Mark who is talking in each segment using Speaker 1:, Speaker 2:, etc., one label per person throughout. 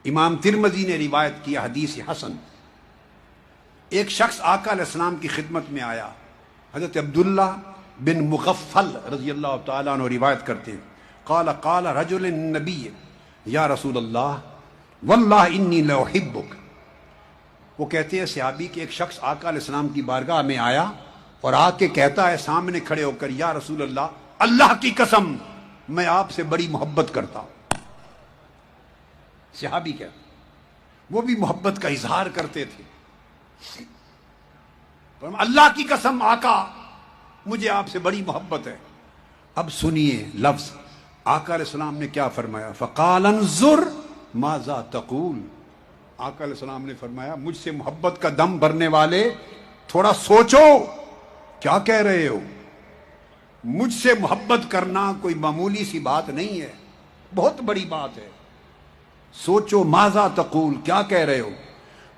Speaker 1: امام ترمذی نے روایت کیا حدیث حسن، ایک شخص آقا علیہ السلام کی خدمت میں آیا. حضرت عبداللہ بن مغفل رضی اللہ تعالیٰ عنہ روایت کرتے ہیں، قال قال رجل النبی یا رسول اللہ واللہ انی لاحبک. وہ کہتے ہیں صحابی کہ ایک شخص آقا علیہ السلام کی بارگاہ میں آیا اور آ کے کہتا ہے سامنے کھڑے ہو کر، یا رسول اللہ کی قسم میں آپ سے بڑی محبت کرتا ہوں. صحابی کیا وہ بھی محبت کا اظہار کرتے تھے. اللہ کی قسم آقا مجھے آپ سے بڑی محبت ہے. اب سنیے لفظ آقا علیہ السلام نے کیا فرمایا، فقال انظر ماذا تقول. آقا علیہ السلام نے فرمایا مجھ سے محبت کا دم بھرنے والے تھوڑا سوچو کیا کہہ رہے ہو. مجھ سے محبت کرنا کوئی معمولی سی بات نہیں ہے، بہت بڑی بات ہے. سوچو ماذا تقول کیا کہہ رہے ہو.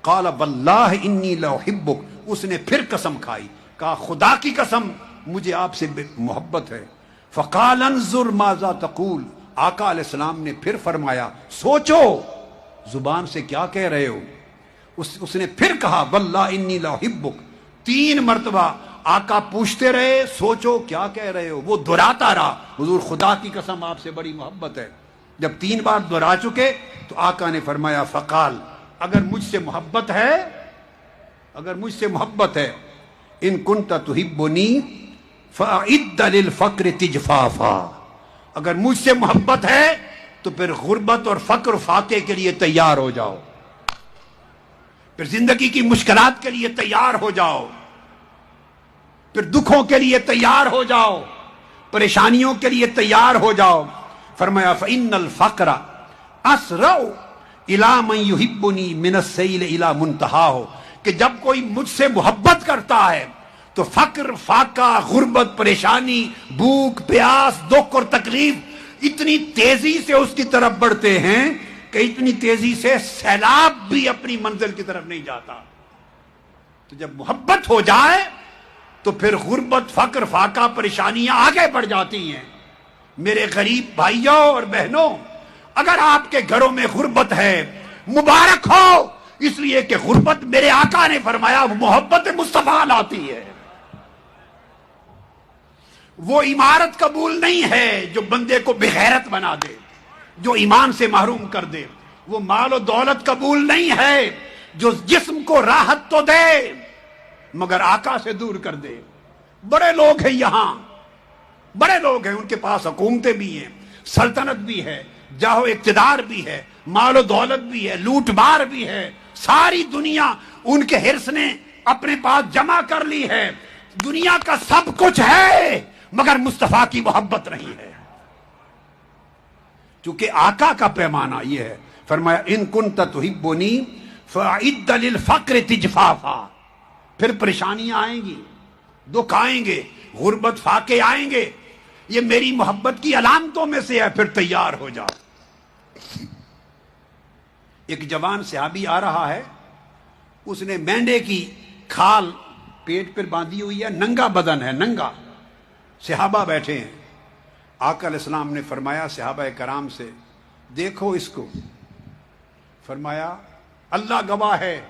Speaker 1: قال واللہ انی لاحبک. اس نے پھر قسم کھائی، کہا خدا کی قسم مجھے آپ سے محبت ہے. فقال انظر ماذا تقول. آقا علیہ السلام نے پھر فرمایا سوچو زبان سے کیا کہہ رہے ہو. اس نے پھر کہا واللہ انی لاحبک. 3 مرتبہ آقا پوچھتے رہے سوچو کیا کہہ رہے ہو. وہ دہراتا رہا حضور خدا کی قسم آپ سے بڑی محبت ہے. جب 3 بار دہرا چکے تو آقا نے فرمایا فقال اگر مجھ سے محبت ہے ان کنت تحبنی فاعد للفقر تجفافا. اگر مجھ سے محبت ہے تو پھر غربت اور فقر فاقے کے لیے تیار ہو جاؤ، پھر زندگی کی مشکلات کے لیے تیار ہو جاؤ، پھر دکھوں کے لیے تیار ہو جاؤ، پریشانیوں کے لیے تیار ہو جاؤ. فرمایا فإن الفقر اسرع الی من یحبنی من السیل الی منتہاہ. کہ جب کوئی مجھ سے محبت کرتا ہے تو فقر فاقہ غربت پریشانی بھوک پیاس دکھ اور تکلیف اتنی تیزی سے اس کی طرف بڑھتے ہیں کہ اتنی تیزی سے سیلاب بھی اپنی منزل کی طرف نہیں جاتا. تو جب محبت ہو جائے تو پھر غربت فقر فاقہ پریشانیاں آگے بڑھ جاتی ہیں. میرے غریب بھائیوں اور بہنوں، اگر آپ کے گھروں میں غربت ہے مبارک ہو، اس لیے کہ غربت میرے آقا نے فرمایا محبت مصطفیٰ لاتی ہے. وہ عمارت قبول نہیں ہے جو بندے کو بغیرت بنا دے، جو ایمان سے محروم کر دے. وہ مال و دولت قبول نہیں ہے جو جسم کو راحت تو دے مگر آقا سے دور کر دے. بڑے لوگ ہیں یہاں، بڑے لوگ ہیں، ان کے پاس حکومتیں بھی ہیں، سلطنت بھی ہے، جاہ و اقتدار بھی ہے، مال و دولت بھی ہے، لوٹ مار بھی ہے، ساری دنیا ان کے حرص نے اپنے پاس جمع کر لی ہے. دنیا کا سب کچھ ہے مگر مصطفیٰ کی محبت نہیں ہے. چونکہ آقا کا پیمانہ یہ ہے، فرمایا ان کنت تحبنی فاعد للفقر تجفافا. پھر پریشانیاں آئیں گی، دکھ آئیں گے، غربت فاقے آئیں گے، یہ میری محبت کی علامتوں میں سے ہے، پھر تیار ہو جاؤ. ایک جوان صحابی آ رہا ہے، اس نے مینڈے کی کھال پیٹ پر باندھی ہوئی ہے، ننگا بدن ہے، ننگا. صحابہ بیٹھے ہیں. آقا علیہ السلام نے فرمایا صحابہ کرام سے دیکھو اس کو. فرمایا اللہ گواہ ہے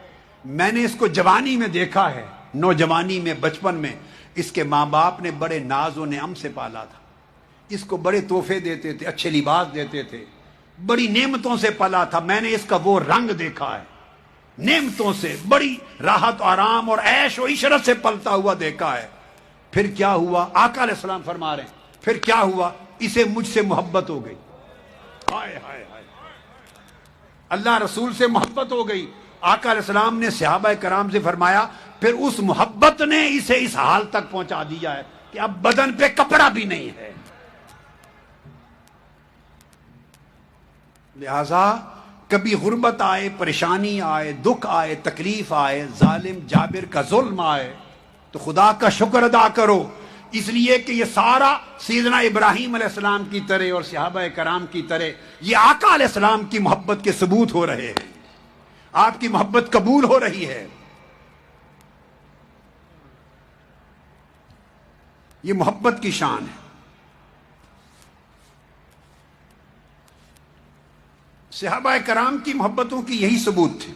Speaker 1: میں نے اس کو جوانی میں دیکھا ہے، نوجوانی میں، بچپن میں اس کے ماں باپ نے بڑے ناز و نعم سے پالا تھا، اس کو بڑے تحفے دیتے تھے، اچھے لباس دیتے تھے، بڑی نعمتوں سے پلا تھا. میں نے اس کا وہ رنگ دیکھا ہے، نعمتوں سے بڑی راحت آرام اور عیش و عشرت سے پلتا ہوا دیکھا ہے. پھر کیا ہوا؟ آقا علیہ السلام فرما رہے ہیں پھر کیا ہوا؟ اسے مجھ سے محبت ہو گئی. ہائے ہائے ہائے، اللہ رسول سے محبت ہو گئی. آقا علیہ السلام نے صحابہ کرام سے فرمایا پھر اس محبت نے اسے اس حال تک پہنچا دیا ہے کہ اب بدن پہ کپڑا بھی نہیں ہے. لہذا کبھی غربت آئے، پریشانی آئے، دکھ آئے، تکلیف آئے، ظالم جابر کا ظلم آئے تو خدا کا شکر ادا کرو، اس لیے کہ یہ سارا سیدنا ابراہیم علیہ السلام کی طرح اور صحابہ کرام کی طرح یہ آقا علیہ السلام کی محبت کے ثبوت ہو رہے ہیں. آپ کی محبت قبول ہو رہی ہے. یہ محبت کی شان ہے. صحابہ کرام کی محبتوں کی یہی ثبوت تھے.